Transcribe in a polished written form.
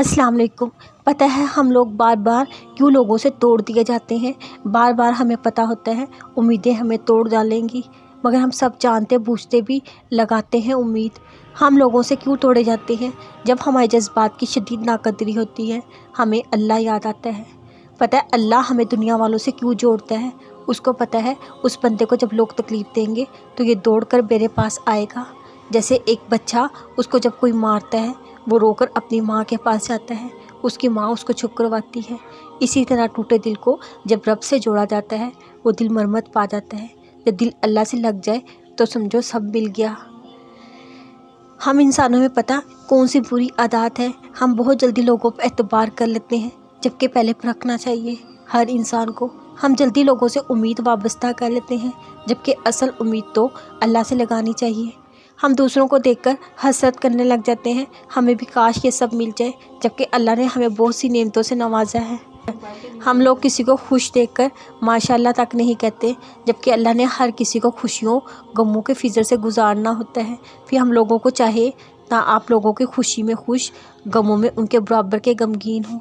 अस्सलाम वालेकुम। पता है हम लोग बार बार क्यों लोगों से तोड़ दिए जाते हैं। बार बार हमें पता होता है उम्मीदें हमें तोड़ डालेंगी, मगर हम सब जानते बूझते भी लगाते हैं उम्मीद। हम लोगों से क्यों तोड़े जाते हैं? जब हमारे जज्बात की शदीद नाकदरी होती है हमें अल्लाह याद आता है। पता है अल्लाह हमें दुनिया वालों से क्यों जोड़ता है? उसको पता है उस बंदे को जब लोग तकलीफ़ देंगे तो ये दौड़ कर मेरे पास आएगा। जैसे एक बच्चा, उसको जब कोई मारता है वो रोकर अपनी माँ के पास जाता है, उसकी माँ उसको चुप करवाती है। इसी तरह टूटे दिल को जब रब से जोड़ा जाता है वो दिल मरम्मत पा जाता है। जब दिल अल्लाह से लग जाए तो समझो सब मिल गया। हम इंसानों में पता कौन सी बुरी आदत है, हम बहुत जल्दी लोगों पर एतबार कर लेते हैं, जबकि पहले परखना चाहिए हर इंसान को। हम जल्दी लोगों से उम्मीद वाबस्ता कर लेते हैं, जबकि असल उम्मीद तो अल्लाह से लगानी चाहिए। हम दूसरों को देखकर हसरत करने लग जाते हैं, हमें भी काश ये सब मिल जाए, जबकि अल्लाह ने हमें बहुत सी नेमतों से नवाजा है। हम लोग किसी को खुश देखकर माशाल्लाह तक नहीं कहते, जबकि अल्लाह ने हर किसी को खुशियों गमों के फिज़र से गुजारना होता है। फिर हम लोगों को चाहे ना आप लोगों की खुशी में खुश, गमों में उनके बराबर के गमगीन हों।